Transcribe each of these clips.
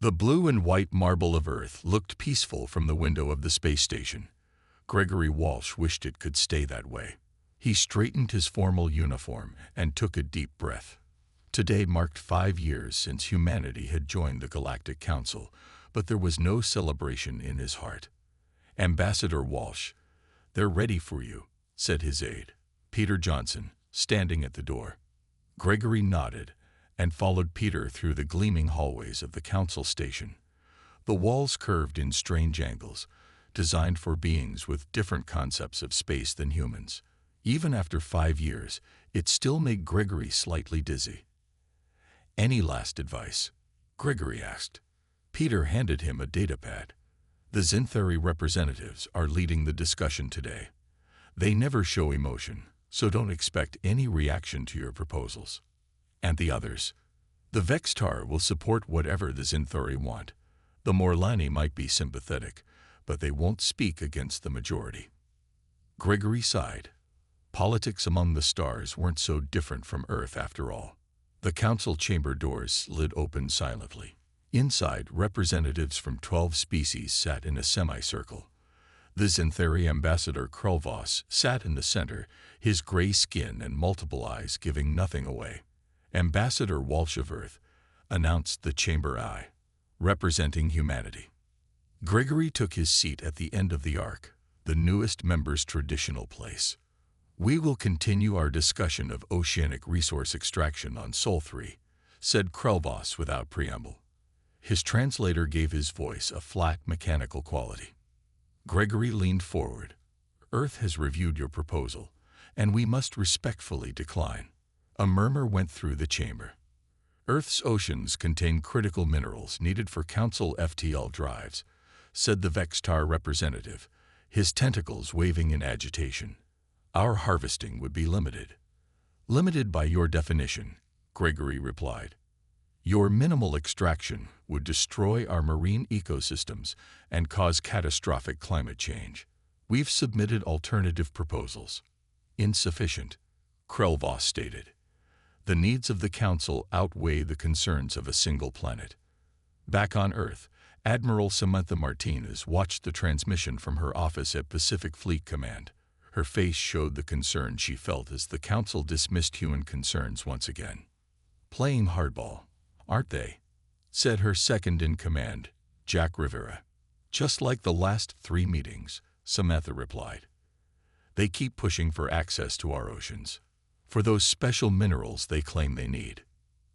The blue and white marble of Earth looked peaceful from the window of the space station. Gregory Walsh wished it could stay that way. He straightened his formal uniform and took a deep breath. Today marked 5 years since humanity had joined the Galactic Council, but there was no celebration in his heart. "Ambassador Walsh, they're ready for you," said his aide, Peter Johnson, standing at the door. Gregory nodded and followed Peter through the gleaming hallways of the council station. The walls curved in strange angles, designed for beings with different concepts of space than humans. Even after 5 years, it still made Gregory slightly dizzy. "Any last advice?" Gregory asked. Peter handed him a datapad. "The Zinthari representatives are leading the discussion today. They never show emotion, so don't expect any reaction to your proposals. And the others? The Vextar will support whatever the Zinthari want. The Morlani might be sympathetic, but they won't speak against the majority." Gregory sighed. Politics among the stars weren't so different from Earth after all. The council chamber doors slid open silently. Inside, representatives from 12 species sat in a semicircle. The Zinthari ambassador Krulvos sat in the center, his gray skin and multiple eyes giving nothing away. Ambassador Walsh of Earth, announced the chamber eye, representing humanity. Gregory took his seat at the end of the arc, the newest member's traditional place. "We will continue our discussion of oceanic resource extraction on Sol 3, said Krulvos without preamble. His translator gave his voice a flat, mechanical quality. Gregory leaned forward. "Earth has reviewed your proposal, and we must respectfully decline." A murmur went through the chamber. "Earth's oceans contain critical minerals needed for Council FTL drives," said the Vextar representative, his tentacles waving in agitation. "Our harvesting would be limited." "Limited by your definition," Gregory replied. "Your minimal extraction would destroy our marine ecosystems and cause catastrophic climate change. We've submitted alternative proposals." "Insufficient," Krulvos stated. "The needs of the Council outweigh the concerns of a single planet." Back on Earth, Admiral Samantha Martinez watched the transmission from her office at Pacific Fleet Command. Her face showed the concern she felt as the Council dismissed human concerns once again. "Playing hardball, aren't they?" said her second-in-command, Jack Rivera. "Just like the last 3 meetings," Samantha replied. "They keep pushing for access to our oceans, for those special minerals they claim they need."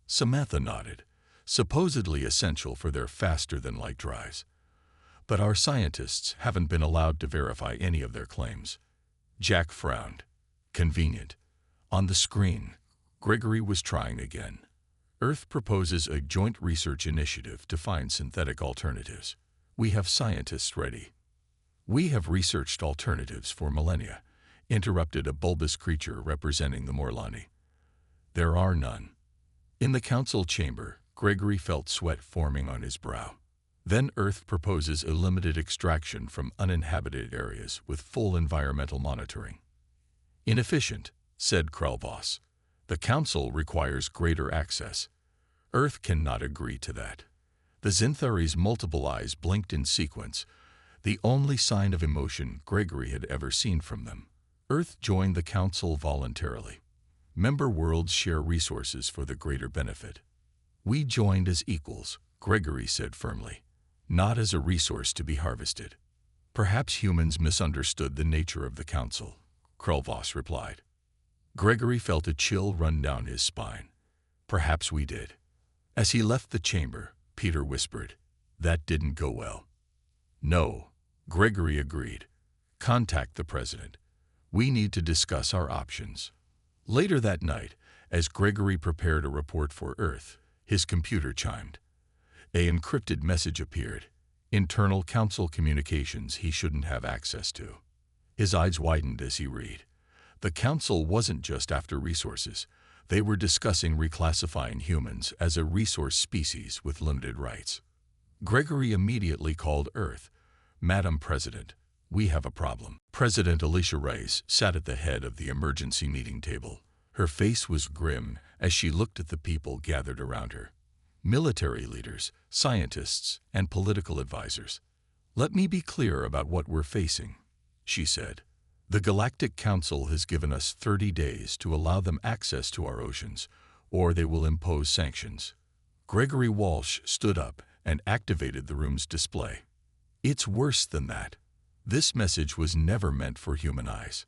Samantha nodded, supposedly essential for their faster-than-light drives. "But our scientists haven't been allowed to verify any of their claims." Jack frowned. "Convenient." On the screen, Gregory was trying again. "Earth proposes a joint research initiative to find synthetic alternatives. We have scientists ready." "We have researched alternatives for millennia," interrupted a bulbous creature representing the Morlani. "There are none." In the council chamber, Gregory felt sweat forming on his brow. "Then Earth proposes a limited extraction from uninhabited areas with full environmental monitoring." "Inefficient," said Krulvos. "The Council requires greater access. Earth cannot agree to that." The Zinthari's multiple eyes blinked in sequence, the only sign of emotion Gregory had ever seen from them. Earth joined the Council voluntarily. Member worlds share resources for the greater benefit. "We joined as equals," Gregory said firmly, "not as a resource to be harvested." "Perhaps humans misunderstood the nature of the Council," Krulvos replied. Gregory felt a chill run down his spine. "Perhaps we did." As he left the chamber, Peter whispered, "That didn't go well." "No," Gregory agreed. "Contact the president. We need to discuss our options." Later that night, as Gregory prepared a report for Earth, his computer chimed. An encrypted message appeared. Internal Council communications he shouldn't have access to. His eyes widened as he read. The Council wasn't just after resources. They were discussing reclassifying humans as a resource species with limited rights. Gregory immediately called Earth. "Madam President, we have a problem." President Alicia Reyes sat at the head of the emergency meeting table. Her face was grim as she looked at the people gathered around her. military leaders, scientists, and political advisors. "Let me be clear about what we're facing," she said. "The Galactic Council has given us 30 days to allow them access to our oceans, or they will impose sanctions." Gregory Walsh stood up and activated the room's display. "It's worse than that. This message was never meant for human eyes."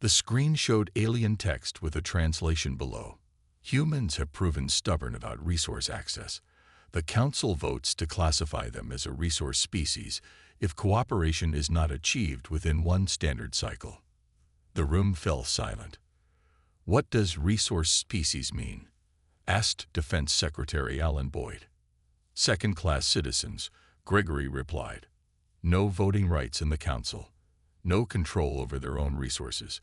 The screen showed alien text with a translation below. "Humans have proven stubborn about resource access. The Council votes to classify them as a resource species if cooperation is not achieved within one standard cycle." The room fell silent. "What does resource species mean?" asked Defense Secretary Alan Boyd. "Second-class citizens," Gregory replied. "No voting rights in the Council. No control over their own resources.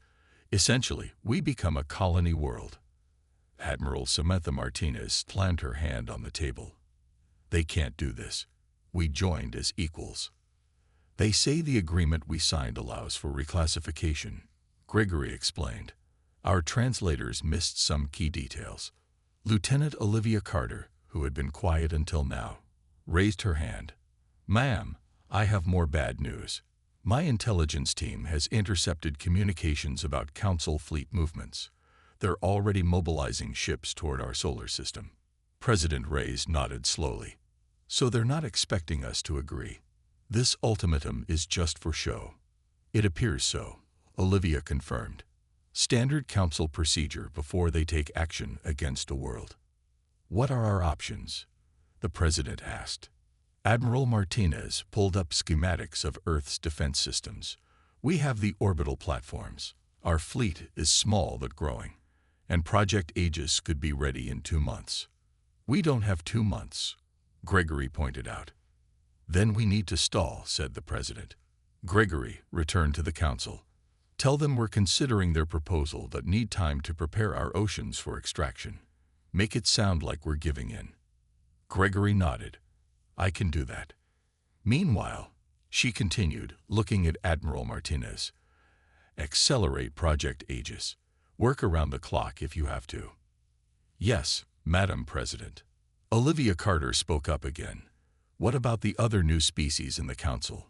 Essentially, we become a colony world." Admiral Samantha Martinez slammed her hand on the table. "They can't do this. We joined as equals." "They say the agreement we signed allows for reclassification," Gregory explained. "Our translators missed some key details." Lieutenant Olivia Carter, who had been quiet until now, raised her hand. "Ma'am, I have more bad news. My intelligence team has intercepted communications about Council fleet movements. They're already mobilizing ships toward our solar system." President Reyes nodded slowly. "So they're not expecting us to agree. This ultimatum is just for show." "It appears so," Olivia confirmed. "Standard Council procedure before they take action against a world." "What are our options?" the President asked. Admiral Martinez pulled up schematics of Earth's defense systems. "We have the orbital platforms. Our fleet is small but growing, and Project Aegis could be ready in 2 months." "We don't have 2 months," Gregory pointed out. "Then we need to stall," said the President. Gregory returned to the Council. "Tell them we're considering their proposal but need time to prepare our oceans for extraction. Make it sound like we're giving in." Gregory nodded. "I can do that." "Meanwhile," she continued, looking at Admiral Martinez, "accelerate Project Aegis. Work around the clock if you have to." "Yes, Madam President." Olivia Carter spoke up again. "What about the other new species in the Council?"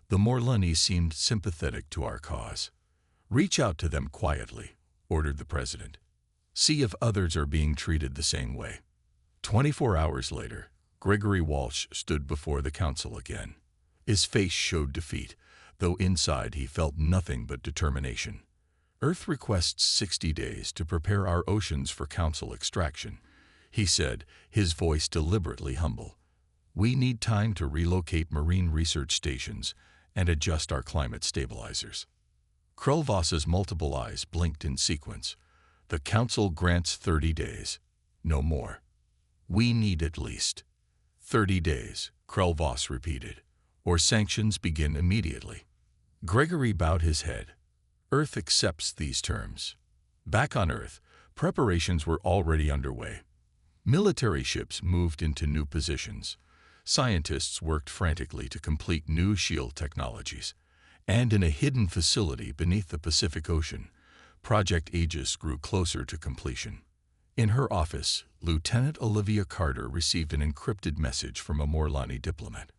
The Morlunni seemed sympathetic to our cause. "Reach out to them quietly," ordered the President. "See if others are being treated the same way." 24 hours later, Gregory Walsh stood before the Council again. His face showed defeat, though inside he felt nothing but determination. "Earth requests 60 days to prepare our oceans for Council extraction," he said, his voice deliberately humble. "We need time to relocate marine research stations and adjust our climate stabilizers." Krulvoss's multiple eyes blinked in sequence. "The Council grants 30 days. No more." "We need at least 30 days, Krulvoss repeated, "or sanctions begin immediately." Gregory bowed his head. "Earth accepts these terms." Back on Earth, preparations were already underway. Military ships moved into new positions. Scientists worked frantically to complete new shield technologies. And in a hidden facility beneath the Pacific Ocean, Project Aegis grew closer to completion. In her office, Lieutenant Olivia Carter received an encrypted message from a Morlani diplomat.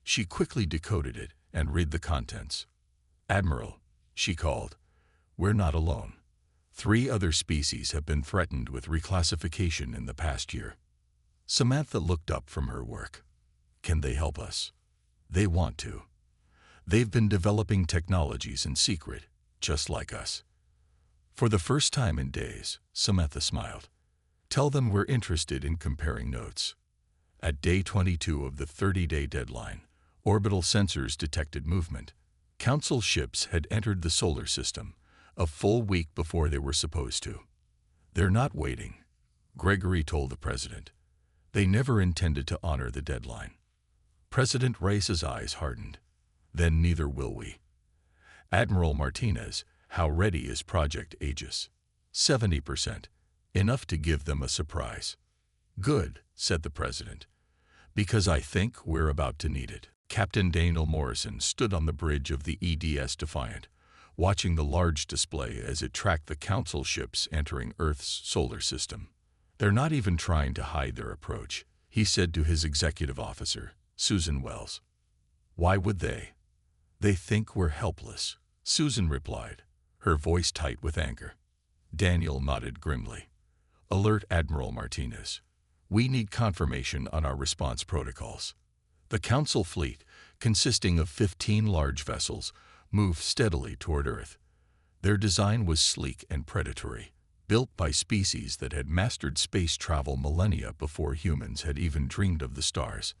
She quickly decoded it and read the contents. "Admiral," she called, "we're not alone. 3 other species have been threatened with reclassification in the past year." Samantha looked up from her work. "Can they help us?" "They want to. They've been developing technologies in secret, just like us." For the first time in days, Samantha smiled. "Tell them we're interested in comparing notes." At day 22 of the 30-day deadline, orbital sensors detected movement. Council ships had entered the solar system, a full week before they were supposed to. "They're not waiting," Gregory told the President. "They never intended to honor the deadline." President Reyes's eyes hardened. "Then neither will we." "Admiral Martinez, how ready is Project Aegis?" 70%. Enough to give them a surprise." "Good," said the President, "because I think we're about to need it." Captain Daniel Morrison stood on the bridge of the EDS Defiant, watching the large display as it tracked the Council ships entering Earth's solar system. They're not even trying to hide their approach, he said to his executive officer, Susan Wells. Why would they? They think we're helpless, Susan replied, her voice tight with anger. Daniel nodded grimly. Alert Admiral Martinez. We need confirmation on our response protocols. The Council fleet, consisting of 15 large vessels, moved steadily toward Earth. Their design was sleek and predatory, built by species that had mastered space travel millennia before humans had even dreamed of the stars.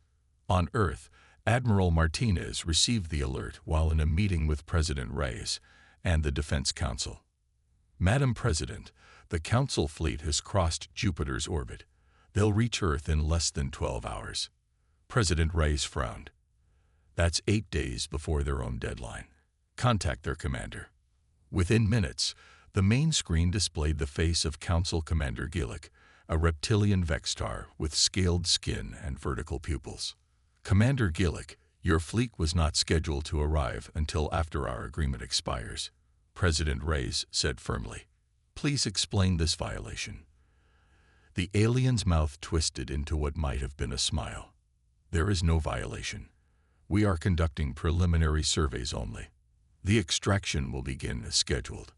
On Earth, Admiral Martinez received the alert while in a meeting with President Reyes and the Defense Council. Madam President, the Council fleet has crossed Jupiter's orbit. They'll reach Earth in less than 12 hours. President Reyes frowned. That's 8 days before their own deadline. Contact their commander. Within minutes, the main screen displayed the face of Council Commander Gillick, a reptilian Vextar with scaled skin and vertical pupils. Commander Gillick, your fleet was not scheduled to arrive until after our agreement expires, President Reyes said firmly. Please explain this violation. The alien's mouth twisted into what might have been a smile. There is no violation. We are conducting preliminary surveys only. The extraction will begin as scheduled.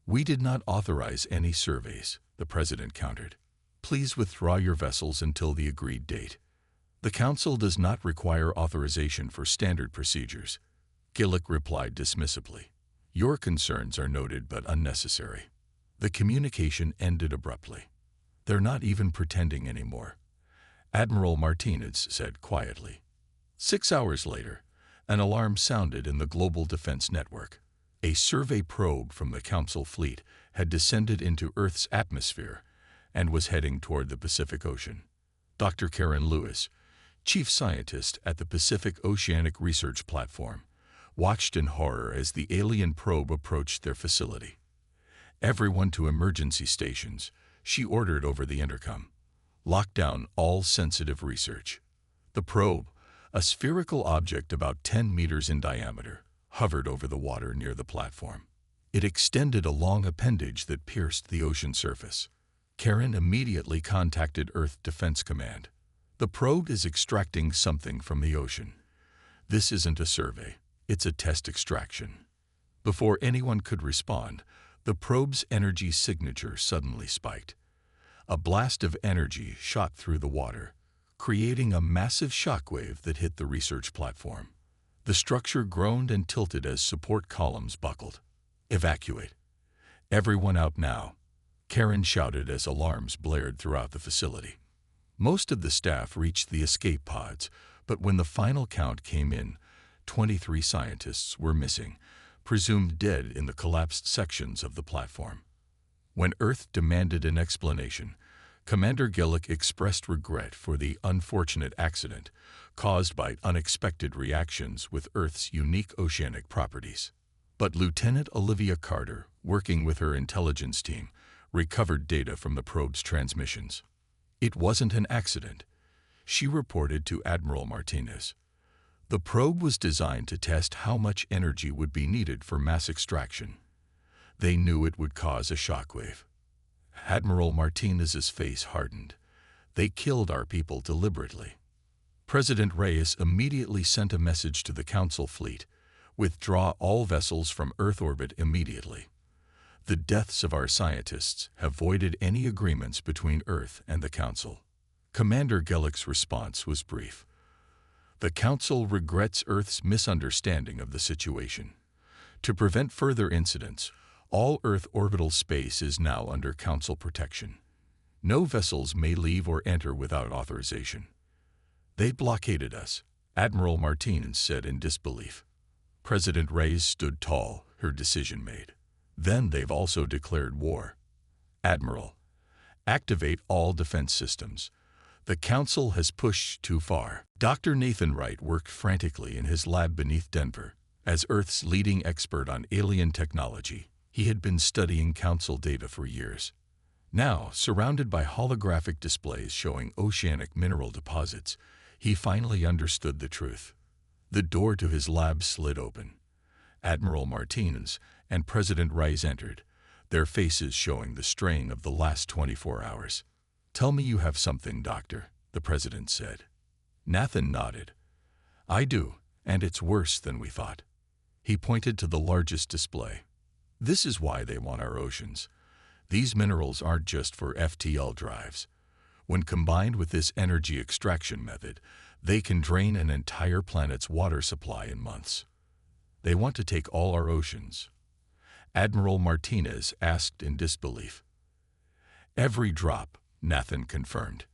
We did not authorize any surveys, the President countered. Please withdraw your vessels until the agreed date. The Council does not require authorization for standard procedures, Gillick replied dismissively. Your concerns are noted but unnecessary. The communication ended abruptly. They're not even pretending anymore, Admiral Martinez said quietly. 6 hours later, an alarm sounded in the Global Defense Network. A survey probe from the Council fleet had descended into Earth's atmosphere and was heading toward the Pacific Ocean. Dr. Karen Lewis, chief scientist at the Pacific Oceanic Research Platform, watched in horror as the alien probe approached their facility. Everyone to emergency stations, she ordered over the intercom. Lock down all sensitive research. The probe, a spherical object about 10 meters in diameter, hovered over the water near the platform. It extended a long appendage that pierced the ocean surface. Karen immediately contacted Earth Defense Command. The probe is extracting something from the ocean. This isn't a survey, it's a test extraction. Before anyone could respond, the probe's energy signature suddenly spiked. A blast of energy shot through the water, creating a massive shockwave that hit the research platform. The structure groaned and tilted as support columns buckled. Evacuate. Everyone out now, Karen shouted as alarms blared throughout the facility. Most of the staff reached the escape pods, but when the final count came in, 23 scientists were missing, presumed dead in the collapsed sections of the platform. When Earth demanded an explanation, Commander Gillick expressed regret for the unfortunate accident caused by unexpected reactions with Earth's unique oceanic properties. But Lieutenant Olivia Carter, working with her intelligence team, recovered data from the probe's transmissions. It wasn't an accident, she reported to Admiral Martinez. The probe was designed to test how much energy would be needed for mass extraction. They knew it would cause a shockwave. Admiral Martinez's face hardened. They killed our people deliberately. President Reyes immediately sent a message to the Council fleet. Withdraw all vessels from Earth orbit immediately. The deaths of our scientists have voided any agreements between Earth and the Council. Commander Gillick's response was brief. The Council regrets Earth's misunderstanding of the situation. To prevent further incidents, all Earth orbital space is now under Council protection. No vessels may leave or enter without authorization. They blockaded us, Admiral Martinez said in disbelief. President Reyes stood tall, her decision made. Then they've also declared war. Admiral, activate all defense systems. The Council has pushed too far. Dr. Nathan Wright worked frantically in his lab beneath Denver. As Earth's leading expert on alien technology, he had been studying Council data for years. Now, surrounded by holographic displays showing oceanic mineral deposits, he finally understood the truth. The door to his lab slid open. Admiral Martinez and President Reyes entered, their faces showing the strain of the last 24 hours. "Tell me you have something, Doctor," the president said. Nathan nodded. "I do, and it's worse than we thought." He pointed to the largest display. "This is why they want our oceans. These minerals aren't just for FTL drives. When combined with this energy extraction method, they can drain an entire planet's water supply in months. They want to take all our oceans." Admiral Martinez asked in disbelief. "Every drop," Nathan confirmed.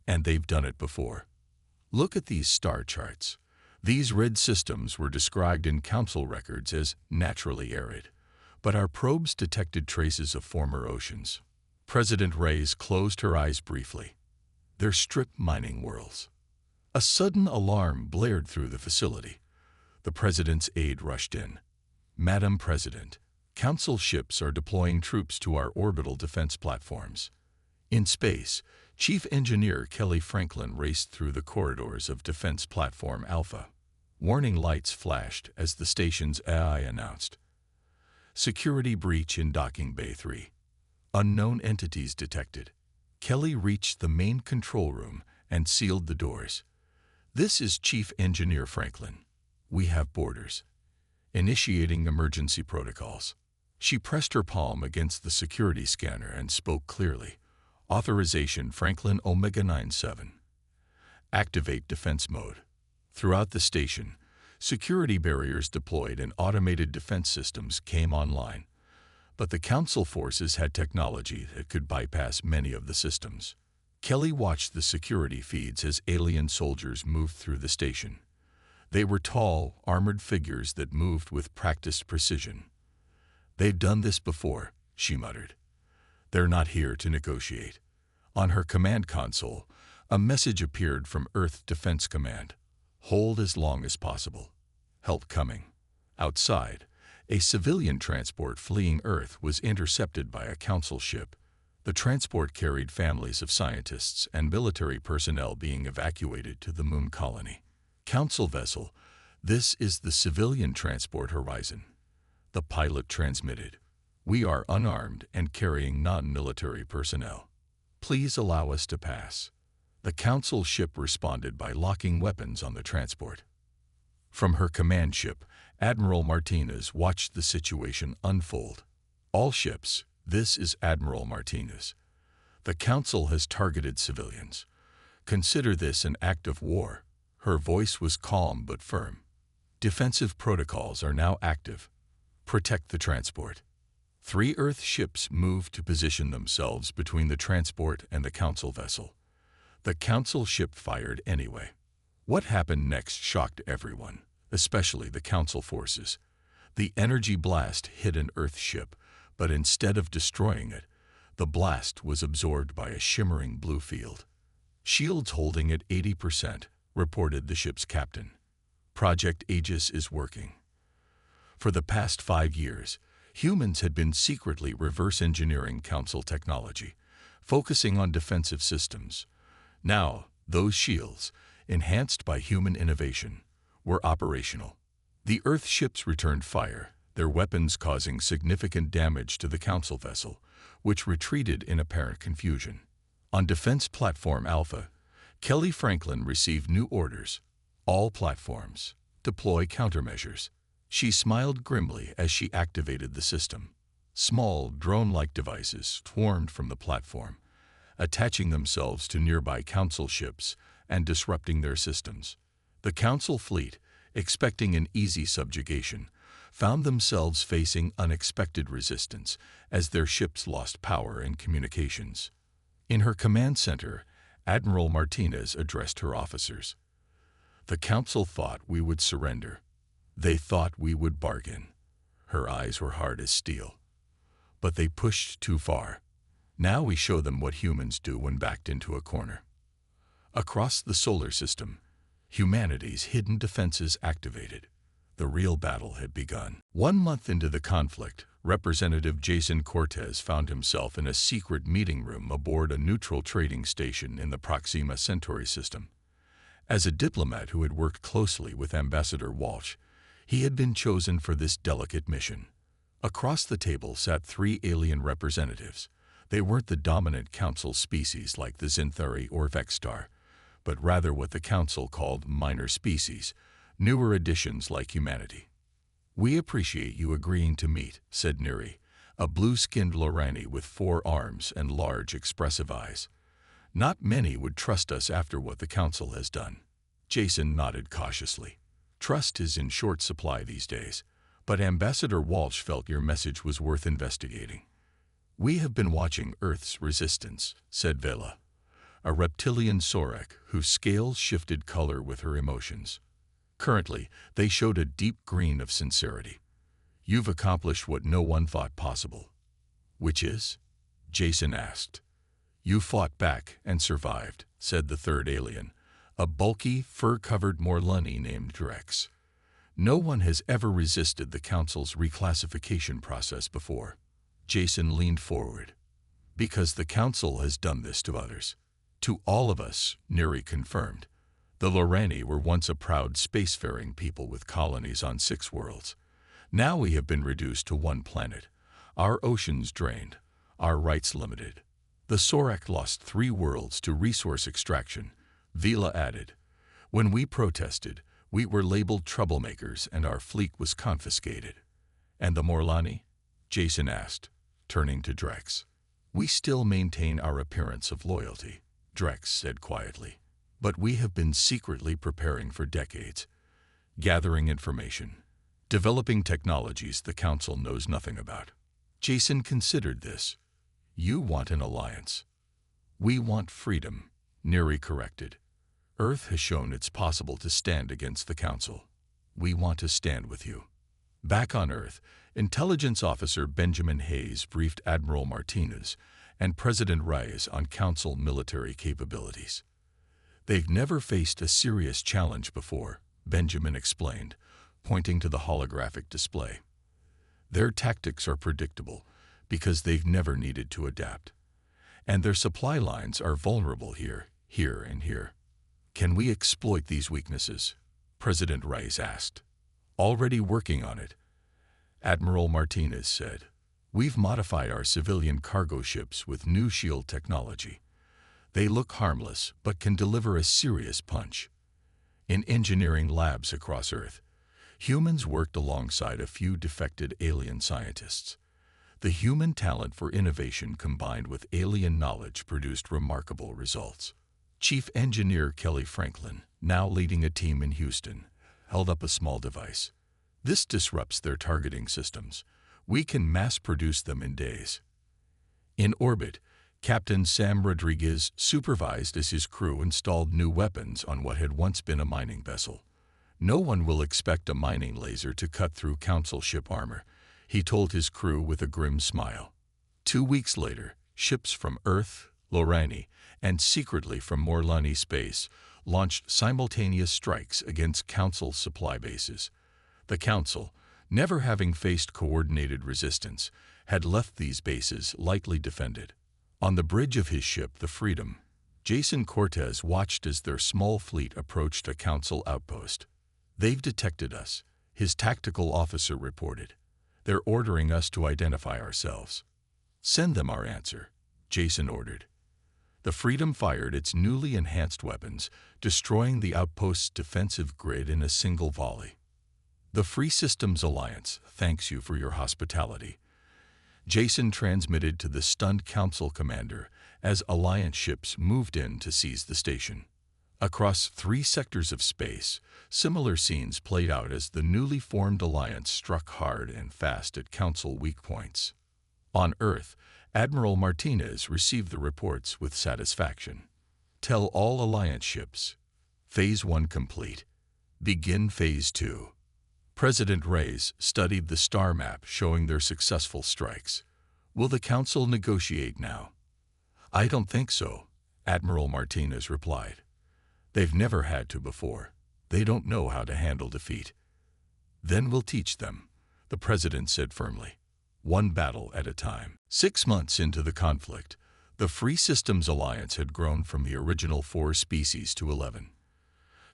"And they've done it before. Look at these star charts. These red systems were described in council records as naturally arid, but our probes detected traces of former oceans." President Reyes closed her eyes briefly. "They're strip mining worlds." A sudden alarm blared through the facility. The president's aide rushed in. "Madam President, council ships are deploying troops to our orbital defense platforms." In space, Chief Engineer Kelly Franklin raced through the corridors of Defense Platform Alpha. Warning lights flashed as the station's AI announced, "Security breach in Docking Bay 3. Unknown entities detected." Kelly reached the main control room and sealed the doors. "This is Chief Engineer Franklin. We have borders. Initiating emergency protocols." She pressed her palm against the security scanner and spoke clearly. "Authorization Franklin Omega 97. Activate defense mode." Throughout the station, security barriers deployed and automated defense systems came online. But the Council forces had technology that could bypass many of the systems. Kelly watched the security feeds as alien soldiers moved through the station. They were tall, armored figures that moved with practiced precision. "They've done this before," she muttered. "They're not here to negotiate." On her command console, a message appeared from Earth Defense Command. "Hold as long as possible. Help coming." Outside, a civilian transport fleeing Earth was intercepted by a Council ship. The transport carried families of scientists and military personnel being evacuated to the Moon colony. "Council vessel, this is the civilian transport horizon." The pilot transmitted. "We are unarmed and carrying non-military personnel. Please allow us to pass." The Council ship responded by locking weapons on the transport. From her command ship, Admiral Martinez watched the situation unfold. "All ships, this is Admiral Martinez. The Council has targeted civilians. Consider this an act of war." Her voice was calm but firm. "Defensive protocols are now active. Protect the transport." 3 Earth ships moved to position themselves between the transport and the Council vessel. The Council ship fired anyway. What happened next shocked everyone, especially the Council forces. The energy blast hit an Earth ship, but instead of destroying it, the blast was absorbed by a shimmering blue field. "Shields holding at 80%, reported the ship's captain. "Project Aegis is working." For the past 5 years, humans had been secretly reverse engineering Council technology, focusing on defensive systems. Now, those shields, enhanced by human innovation, were operational. The Earth ships returned fire, their weapons causing significant damage to the Council vessel, which retreated in apparent confusion. On Defense Platform Alpha, Kelly Franklin received new orders. "All platforms, deploy countermeasures." She smiled grimly as she activated the system. Small, drone-like devices swarmed from the platform, attaching themselves to nearby Council ships and disrupting their systems. The Council fleet, expecting an easy subjugation, found themselves facing unexpected resistance as their ships lost power and communications. In her command center, Admiral Martinez addressed her officers. "The Council thought we would surrender. They thought we would bargain." Her eyes were hard as steel. "But they pushed too far. Now we show them what humans do when backed into a corner." Across the solar system, humanity's hidden defenses activated. The real battle had begun. 1 month into the conflict, Representative Jason Cortez found himself in a secret meeting room aboard a neutral trading station in the Proxima Centauri system. As a diplomat who had worked closely with Ambassador Walsh, he had been chosen for this delicate mission. Across the table sat 3 alien representatives, They weren't the dominant Council species like the Zinthari or Vexstar, but rather what the Council called minor species, newer additions like humanity. "We appreciate you agreeing to meet," said Neri, a blue-skinned Lorani with 4 arms and large, expressive eyes. "Not many would trust us after what the Council has done." Jason nodded cautiously. "Trust is in short supply these days, but Ambassador Walsh felt your message was worth investigating." "We have been watching Earth's resistance," said Vela, a reptilian Sorek whose scales shifted color with her emotions. Currently, they showed a deep green of sincerity. "You've accomplished what no one thought possible." "Which is?" Jason asked. "You fought back and survived," said the third alien, a bulky, fur-covered Morlani named Drex. "No one has ever resisted the Council's reclassification process before." Jason leaned forward. "Because the Council has done this to others." "To all of us," Neri confirmed. "The Lorani were once a proud spacefaring people with colonies on 6 worlds. Now we have been reduced to 1 planet, our oceans drained, our rights limited. The Sorak lost 3 worlds to resource extraction," Vela added. "When we protested, we were labeled troublemakers and our fleet was confiscated." "And the Morlani?" Jason asked, turning to Drex. "We still maintain our appearance of loyalty," Drex said quietly. "But we have been secretly preparing for decades, gathering information, developing technologies the Council knows nothing about." Jason considered this. "You want an alliance." "We want freedom," Neri corrected. "Earth has shown it's possible to stand against the Council. We want to stand with you." Back on Earth, Intelligence Officer Benjamin Hayes briefed Admiral Martinez and President Reyes on Council military capabilities. "They've never faced a serious challenge before," Benjamin explained, pointing to the holographic display. "Their tactics are predictable because they've never needed to adapt. And their supply lines are vulnerable here, here, and here." "Can we exploit these weaknesses?" President Reyes asked. "Already working on it," Admiral Martinez said. "We've modified our civilian cargo ships with new shield technology. They look harmless but can deliver a serious punch." In engineering labs across Earth, humans worked alongside a few defected alien scientists. The human talent for innovation combined with alien knowledge produced remarkable results. Chief Engineer Kelly Franklin, now leading a team in Houston, held up a small device. "This disrupts their targeting systems. We can mass-produce them in days." In orbit, Captain Sam Rodriguez supervised as his crew installed new weapons on what had once been a mining vessel. "No one will expect a mining laser to cut through Council ship armor," he told his crew with a grim smile. 2 weeks later, ships from Earth, Lorani, and secretly from Morlani space launched simultaneous strikes against Council supply bases. The Council, never having faced coordinated resistance, had left these bases lightly defended. On the bridge of his ship, the Freedom, Jason Cortez watched as their small fleet approached a Council outpost. "They've detected us," his tactical officer reported. "They're ordering us to identify ourselves." "Send them our answer," Jason ordered. The Freedom fired its newly enhanced weapons, destroying the outpost's defensive grid in a single volley. "The Free Systems Alliance thanks you for your hospitality," Jason transmitted to the stunned Council commander as Alliance ships moved in to seize the station. Across 3 sectors of space, similar scenes played out as the newly formed Alliance struck hard and fast at Council weak points. On Earth, Admiral Martinez received the reports with satisfaction. "Tell all Alliance ships. Phase 1 complete. Begin Phase 2. President Reyes studied the star map showing their successful strikes. "Will the Council negotiate now?" "I don't think so," Admiral Martinez replied. "They've never had to before. They don't know how to handle defeat." "Then we'll teach them," the President said firmly. "1 battle at a time." 6 months into the conflict, the Free Systems Alliance had grown from the original 4 species to 11.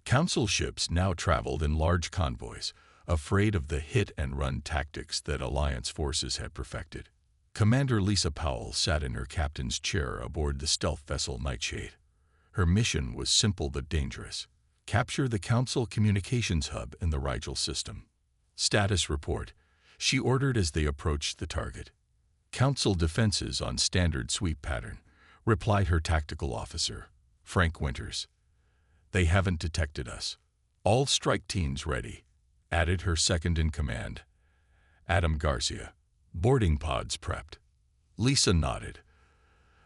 Council ships now traveled in large convoys, afraid of the hit-and-run tactics that Alliance forces had perfected. Commander Lisa Powell sat in her captain's chair aboard the stealth vessel Nightshade. Her mission was simple but dangerous. Capture the Council communications hub in the Rigel system. Status report, she ordered as they approached the target. Council defenses on standard sweep pattern, replied her tactical officer, Frank Winters. They haven't detected us. All strike teams ready, added her second-in-command, Adam Garcia. Boarding pods prepped. Lisa nodded.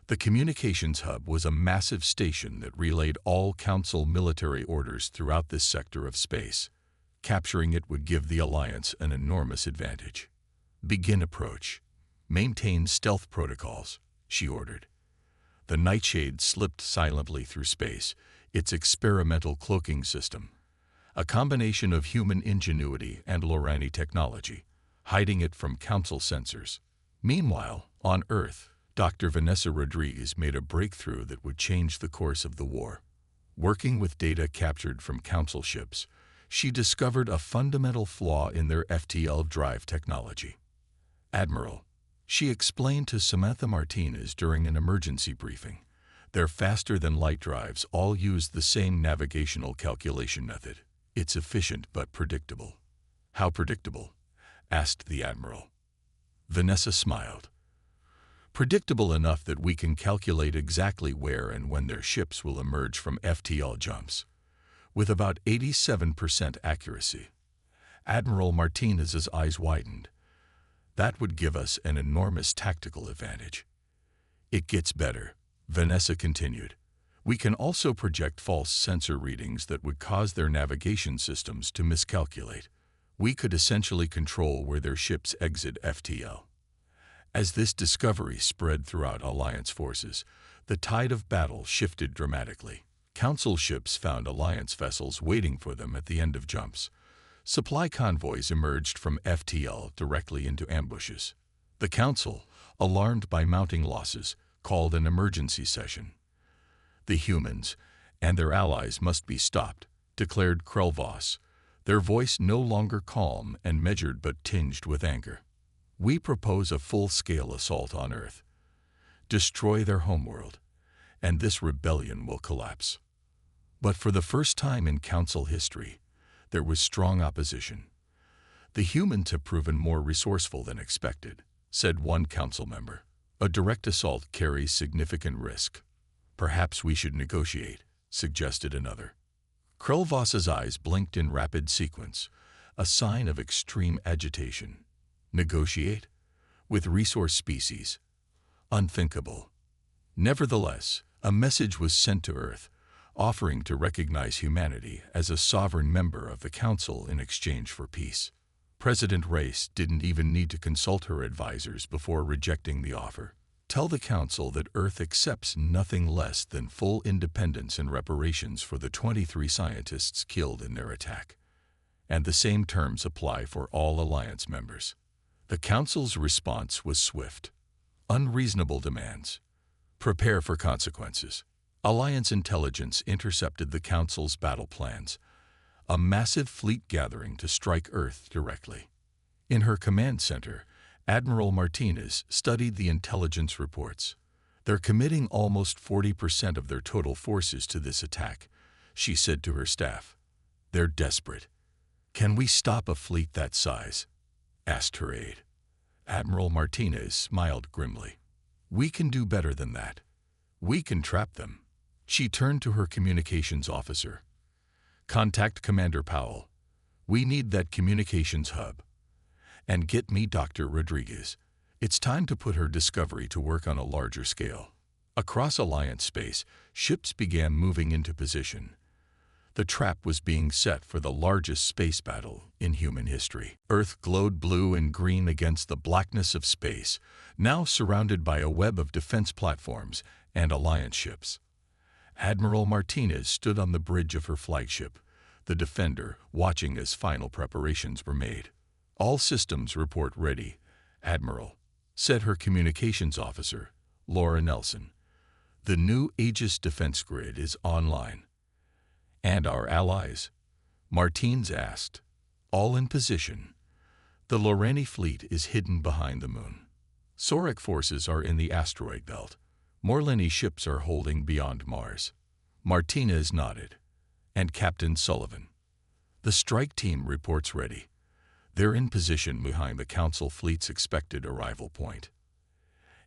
The communications hub was a massive station that relayed all Council military orders throughout this sector of space. Capturing it would give the Alliance an enormous advantage. Begin approach. Maintain stealth protocols, she ordered. The Nightshade slipped silently through space, its experimental cloaking system, a combination of human ingenuity and Lorani technology, hiding it from Council sensors. Meanwhile, on Earth, Dr. Vanessa Rodriguez made a breakthrough that would change the course of the war. Working with data captured from Council ships, she discovered a fundamental flaw in their FTL drive technology. Admiral, she explained to Samantha Martinez during an emergency briefing, their faster-than-light drives all use the same navigational calculation method. It's efficient but predictable. How predictable? Asked the Admiral. Vanessa smiled. Predictable enough that we can calculate exactly where and when their ships will emerge from FTL jumps, with about 87% accuracy. Admiral Martinez's eyes widened. That would give us an enormous tactical advantage. It gets better, Vanessa continued. We can also project false sensor readings that would cause their navigation systems to miscalculate. We could essentially control where their ships exit FTL. As this discovery spread throughout Alliance forces, the tide of battle shifted dramatically. Council ships found Alliance vessels waiting for them at the end of jumps. Supply convoys emerged from FTL directly into ambushes. The Council, alarmed by mounting losses, called an emergency session. The humans and their allies must be stopped, declared Krelvos, their voice no longer calm and measured but tinged with anger. We propose a full-scale assault on Earth. Destroy their homeworld, and this rebellion will collapse. But for the first time in Council history, there was strong opposition. The humans have proven more resourceful than expected, said one Council member. A direct assault carries significant risk. Perhaps we should negotiate, suggested another. Krelvos's eyes blinked in rapid sequence, a sign of extreme agitation. Negotiate? With resource species? Unthinkable. Nevertheless, a message was sent to Earth, offering to recognize humanity as a sovereign member of the Council in exchange for peace. President Race didn't even need to consult her advisors before rejecting the offer. Tell the Council that Earth accepts nothing less than full independence and reparations for the 23 scientists killed in their attack. And the same terms apply for all Alliance members. The Council's response was swift. Unreasonable demands. Prepare for consequences. Alliance intelligence intercepted the Council's battle plans, a massive fleet gathering to strike Earth directly. In her command center, Admiral Martinez studied the intelligence reports. They're committing almost 40% of their total forces to this attack, she said to her staff. They're desperate. Can we stop a fleet that size? Asked her aide. Admiral Martinez smiled grimly. We can do better than that. We can trap them. She turned to her communications officer. Contact Commander Powell. We need that communications hub. And get me Dr. Rodriguez. It's time to put her discovery to work on a larger scale. Across Alliance space, ships began moving into position. The trap was being set for the largest space battle in human history. Earth glowed blue and green against the blackness of space, now surrounded by a web of defense platforms and Alliance ships. Admiral Martinez stood on the bridge of her flagship, the Defender, watching as final preparations were made. All systems report ready, Admiral, said her communications officer, Laura Nelson. The new Aegis defense grid is online. And our allies? Martins asked. All in position. The Lorani fleet is hidden behind the moon. Sorek forces are in the asteroid belt. Morlini ships are holding beyond Mars. Martinez nodded. And Captain Sullivan. The strike team reports ready. They're in position behind the Council fleet's expected arrival point.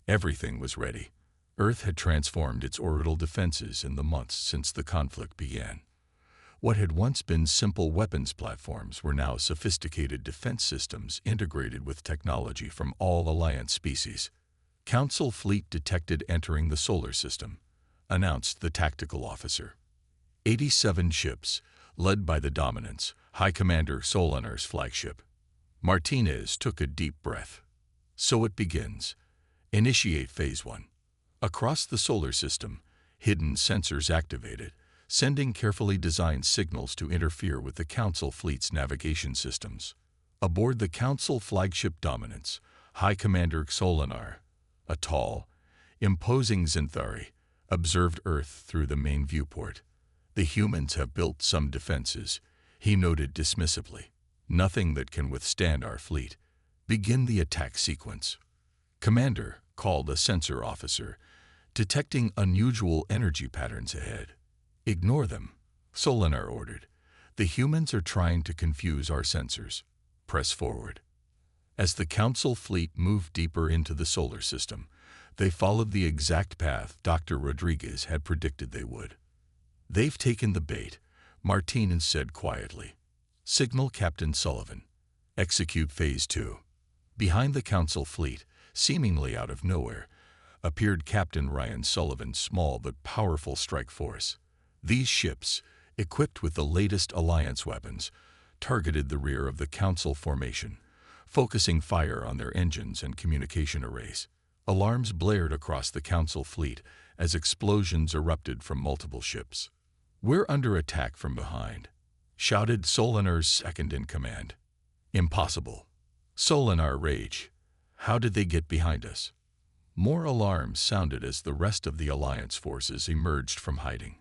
Everything was ready. Earth had transformed its orbital defenses in the months since the conflict began. What had once been simple weapons platforms were now sophisticated defense systems integrated with technology from all Alliance species. Council fleet detected entering the solar system, announced the tactical officer. 87 ships, led by the Dominance, High Commander Solinar's flagship. Martinez took a deep breath. So it begins. Initiate Phase 1. Across the solar system, hidden sensors activated, sending carefully designed signals to interfere with the Council fleet's navigation systems. Aboard the Council flagship Dominance, High Commander Solinar, a tall, imposing Xanthari, observed Earth through the main viewport. The humans have built some defenses, he noted dismissively. Nothing that can withstand our fleet. Begin the attack sequence. Commander, called a sensor officer, detecting unusual energy patterns ahead. Ignore them, Solinar ordered. The humans are trying to confuse our sensors. Press forward. As the Council fleet moved deeper into the solar system, they followed the exact path Dr. Rodriguez had predicted they would. They've taken the bait, Martinez said quietly. Signal Captain Sullivan. Execute Phase 2. Behind the Council fleet, seemingly out of nowhere, appeared Captain Ryan Sullivan's small but powerful strike force. These ships, equipped with the latest Alliance weapons, targeted the rear of the Council formation, focusing fire on their engines and communication arrays. Alarms blared across the Council fleet as explosions erupted from multiple ships. "We're under attack from behind," shouted Solinar's second-in-command. "Impossible." Solinar raged. "How did they get behind us?" More alarms sounded as the rest of the Alliance forces emerged from hiding.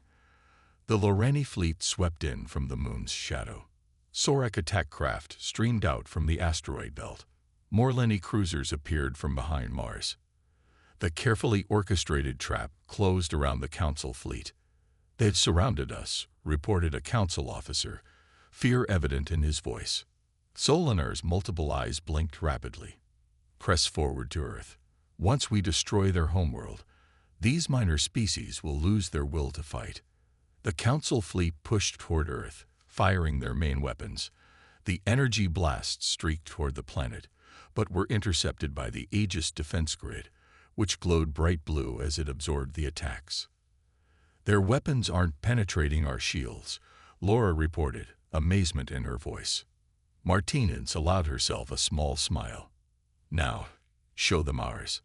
The Loreni fleet swept in from the moon's shadow. Sorek attack craft streamed out from the asteroid belt. Morlini cruisers appeared from behind Mars. The carefully orchestrated trap closed around the Council fleet. "They've surrounded us," reported a Council officer, fear evident in his voice. Solinar's multiple eyes blinked rapidly. "Press forward to Earth. Once we destroy their homeworld, these minor species will lose their will to fight." The Council fleet pushed toward Earth, firing their main weapons. The energy blasts streaked toward the planet, but were intercepted by the Aegis defense grid, which glowed bright blue as it absorbed the attacks. "Their weapons aren't penetrating our shields," Laura reported, amazement in her voice. Martinez allowed herself a small smile. "Now, show them ours."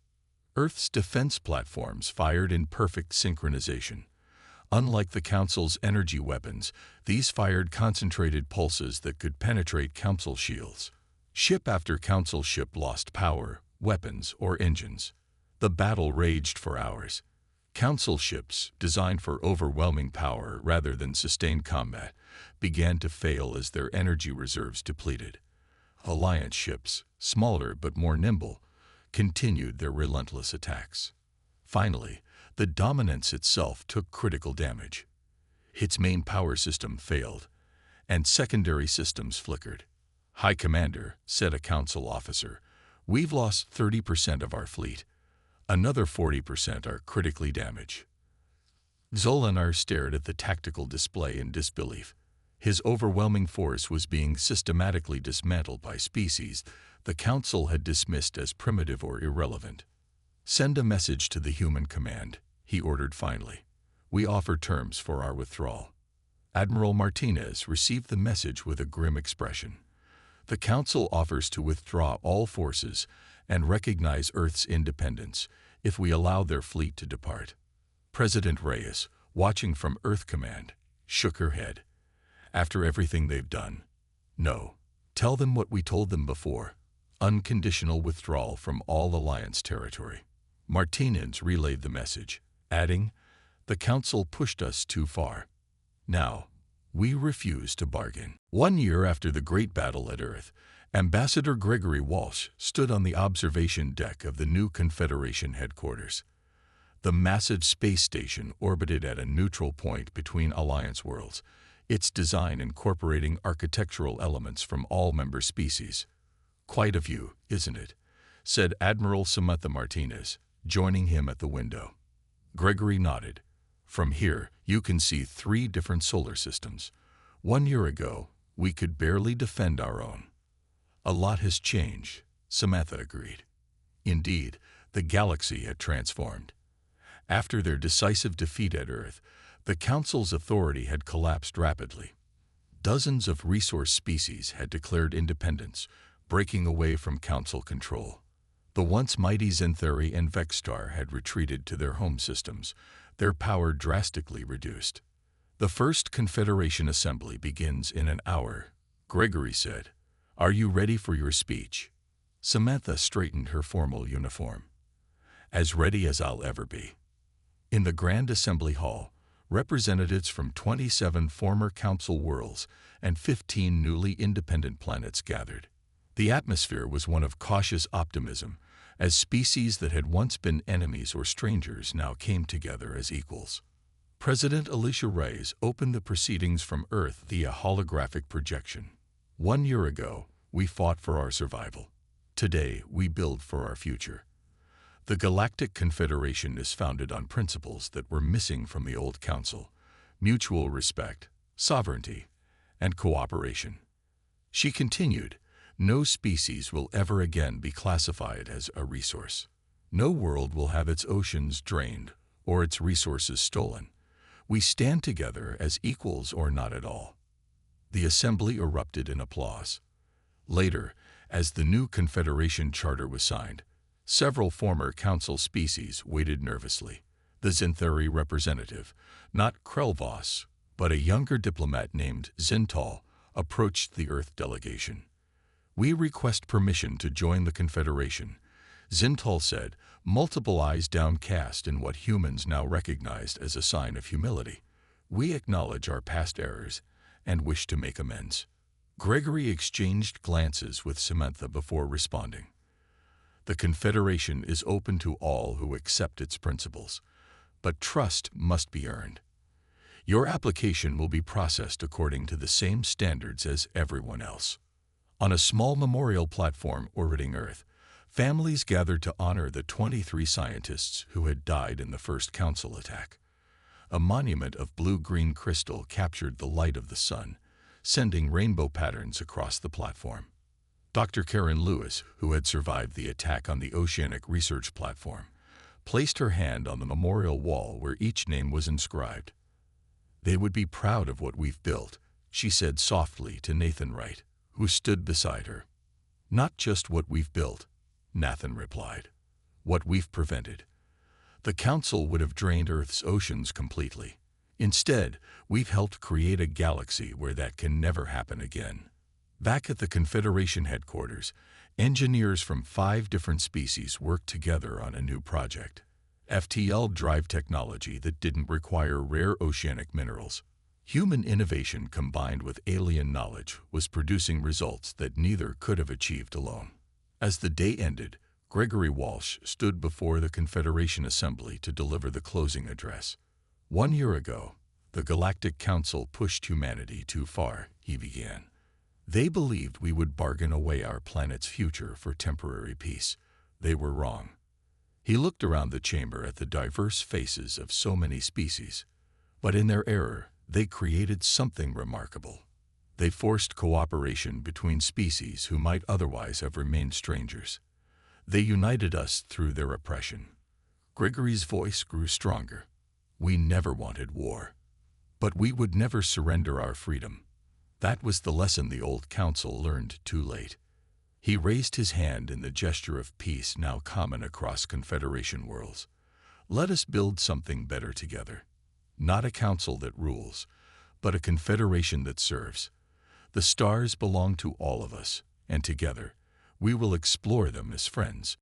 Earth's defense platforms fired in perfect synchronization. Unlike the Council's energy weapons, these fired concentrated pulses that could penetrate Council shields. Ship after Council ship lost power, weapons, or engines. The battle raged for hours. Council ships, designed for overwhelming power rather than sustained combat, began to fail as their energy reserves depleted. Alliance ships, smaller but more nimble, continued their relentless attacks. Finally, the Dominance itself took critical damage. Its main power system failed, and secondary systems flickered. "High Commander," said a Council officer, "we've lost 30% of our fleet. Another 40% are critically damaged." Solinar stared at the tactical display in disbelief. His overwhelming force was being systematically dismantled by species the Council had dismissed as primitive or irrelevant. "Send a message to the human command," he ordered finally. "We offer terms for our withdrawal." Admiral Martinez received the message with a grim expression. "The Council offers to withdraw all forces and recognize Earth's independence if we allow their fleet to depart." President Reyes, watching from Earth Command, shook her head. "After everything they've done, no. Tell them what we told them before. Unconditional withdrawal from all Alliance territory." Martinez relayed the message, adding, "The Council pushed us too far. Now, we refuse to bargain." 1 year after the Great Battle at Earth, Ambassador Gregory Walsh stood on the observation deck of the new Confederation headquarters. The massive space station orbited at a neutral point between Alliance worlds, its design incorporating architectural elements from all member species. "Quite a view, isn't it?" said Admiral Samantha Martinez, joining him at the window. Gregory nodded. "From here, you can see 3 different solar systems. 1 year ago, we could barely defend our own." "A lot has changed," Samantha agreed. Indeed, the galaxy had transformed. After their decisive defeat at Earth, the Council's authority had collapsed rapidly. Dozens of resource species had declared independence, breaking away from Council control. The once mighty Xanthari and Vexstar had retreated to their home systems, their power drastically reduced. "The first Confederation Assembly begins in an hour," Gregory said. "Are you ready for your speech?" Samantha straightened her formal uniform. "As ready as I'll ever be." In the Grand Assembly Hall, representatives from 27 former Council worlds and 15 newly independent planets gathered. The atmosphere was one of cautious optimism, as species that had once been enemies or strangers now came together as equals. President Alicia Reyes opened the proceedings from Earth via holographic projection. "1 year ago, we fought for our survival. Today, we build for our future. The Galactic Confederation is founded on principles that were missing from the old Council: mutual respect, sovereignty, and cooperation." She continued, "No species will ever again be classified as a resource. No world will have its oceans drained or its resources stolen. We stand together as equals or not at all." The assembly erupted in applause. Later, as the new Confederation Charter was signed, several former Council species waited nervously. The Xanthari representative, not Krelvos, but a younger diplomat named Zintal, approached the Earth delegation. "We request permission to join the Confederation," Zintal said, multiple eyes downcast in what humans now recognized as a sign of humility. "We acknowledge our past errors and wish to make amends." Gregory exchanged glances with Samantha before responding. "The Confederation is open to all who accept its principles, but trust must be earned. Your application will be processed according to the same standards as everyone else." On a small memorial platform orbiting Earth, families gathered to honor the 23 scientists who had died in the first Council attack. A monument of blue-green crystal captured the light of the sun, sending rainbow patterns across the platform. Dr. Karen Lewis, who had survived the attack on the Oceanic Research Platform, placed her hand on the memorial wall where each name was inscribed. "They would be proud of what we've built," she said softly to Nathan Wright, who stood beside her. "Not just what we've built," Nathan replied. "What we've prevented. The Council would have drained Earth's oceans completely. Instead, we've helped create a galaxy where that can never happen again." Back at the Confederation headquarters, engineers from 5 different species worked together on a new project. FTL drive technology that didn't require rare oceanic minerals. Human innovation combined with alien knowledge was producing results that neither could have achieved alone. As the day ended, Gregory Walsh stood before the Confederation Assembly to deliver the closing address. "1 year ago, the Galactic Council pushed humanity too far," he began. "They believed we would bargain away our planet's future for temporary peace. They were wrong." He looked around the chamber at the diverse faces of so many species. But in their error, they created something remarkable. They forced cooperation between species who might otherwise have remained strangers. They united us through their oppression. Gregory's voice grew stronger. "We never wanted war. But we would never surrender our freedom. That was the lesson the old Council learned too late." He raised his hand in the gesture of peace now common across Confederation worlds. "Let us build something better together. Not a council that rules, but a confederation that serves. The stars belong to all of us, and together, we will explore them as friends."